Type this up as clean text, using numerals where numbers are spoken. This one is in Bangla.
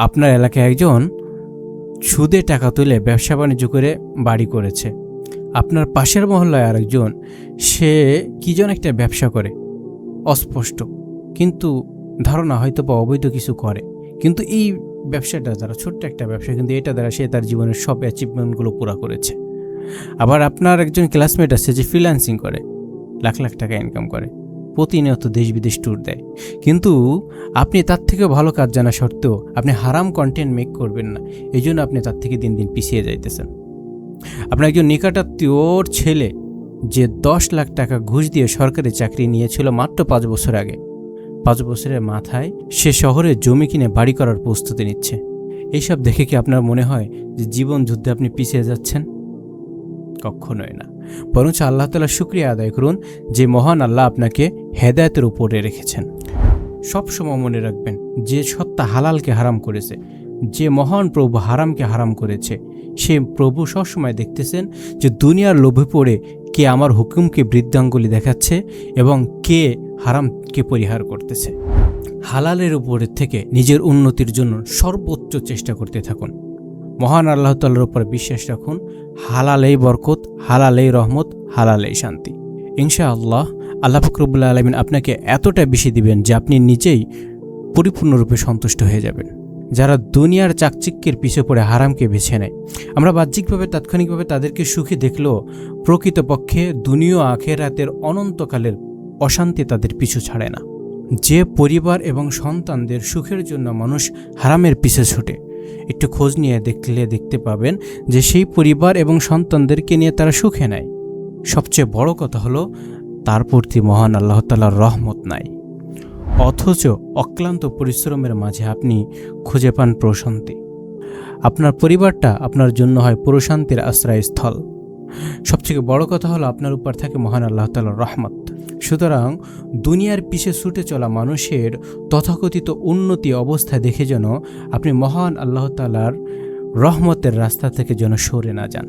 আপনার এলাকায় একজন সুদে টাকা তুলে ব্যবসা বাণিজ্য করে বাড়ি করেছে। আপনার পাশের মহল্লায় আরেকজন, সে কি যেন একটা ব্যবসা করে, অস্পষ্ট, কিন্তু ধারণা হয়তো বা অবৈধ কিছু করে, কিন্তু এই ব্যবসাটা দ্বারা, ছোট্ট একটা ব্যবসা, কিন্তু এটা দ্বারা সে তার জীবনের সব অ্যাচিভমেন্টগুলো পুরা করেছে। আবার আপনার একজন ক্লাসমেট আছে যে ফ্রিল্যান্সিং করে, লাখ লাখ টাকা ইনকাম করে, প্রতিনিয়ত দেশ বিদেশ ট্যুর দেয়, কিন্তু আপনি তার থেকেও ভালো কাজ জানা সত্ত্বেও আপনি হারাম কন্টেন্ট মেক করবেন না, এই জন্য আপনি তার থেকে দিন দিন পিছিয়ে যাইতেছেন। আপনার একজন নিকটাত্মীয়র ছেলে যে 10 লাখ টাকা ঘুষ দিয়ে সরকারি চাকরি নিয়েছিল মাত্র 5 বছর আগে, 5 বছরের মাথায় সে শহরে জমি কিনে বাড়ি করার প্রস্তুতি নিচ্ছে। এইসব দেখে কি আপনার মনে হয় যে জীবন যুদ্ধে আপনি পিছিয়ে যাচ্ছেন? কখনোই না। বরঞ্চ আল্লাহ তাআলার শুকরিয়া আদায় করুন যে মহান আল্লাহ আপনাকে হেদায়েতের উপরে রেখেছেন। সবসময় মনে রাখবেন, যে সত্তা হালালকে হারাম করেছে, যে মহান প্রভু হারামকে হারাম করেছে, সে প্রভু সবসময় দেখতেছেন যে দুনিয়ার লোভে পড়ে কে আমার হুকুমকে বৃদ্ধাঙ্গুলি দেখাচ্ছে এবং কে হারামকে পরিহার করতেছে। হালালের উপরের থেকে নিজের উন্নতির জন্য সর্বোচ্চ চেষ্টা করতে থাকুন। মহান আল্লাহ তাআলার উপর বিশ্বাস রাখুন। হালালেই বরকত, হালালেই রহমত, হালালেই শান্তি। ইনশাআল্লাহ আল্লাহ পাক রব্বুল আলামিন আপনাকে এতটা বেশি দিবেন যে আপনি নিজেই পরিপূর্ণরূপে সন্তুষ্ট হয়ে যাবেন। যারা দুনিয়ার চাকচিক্যের পিছে পড়ে হারামকে বেছে নেয়, আমরা বাহ্যিকভাবে তাৎক্ষণিকভাবে তাদেরকে সুখী দেখলেও প্রকৃতপক্ষে দুনিয়া আখিরাতের অনন্তকালের অশান্তি তাদের পিছু ছাড়ে না। যে পরিবার এবং সন্তানদের সুখের জন্য মানুষ হারামের পিছে ছোটে, একটু খোঁজ নিয়ে দেখতে পাবেন যে সেই পরিবার এবং সন্তানদেরকে নিয়ে তারা সুখে নেয়। সবচেয়ে বড় কথা হলো তার প্রতি মহান আল্লাহ তাআলার রহমত নাই, অথচ অক্লান্ত পরিশ্রমের মাঝে আপনি খুঁজে পান প্রশান্তি। আপনার পরিবারটা আপনার জন্য হয় প্রশান্তির আশ্রয়স্থল। সবচেয়ে বড় কথা হলো আপনার উপর থাকে মহান আল্লাহ তাআলার রহমত। সুতরাং দুনিয়ার পিছে ছুটে চলা মানুষের তথাকথিত উন্নতি অবস্থা দেখে যেন আপনি মহান আল্লাহ তাআলার রহমতের রাস্তা থেকে যেন সরে না যান।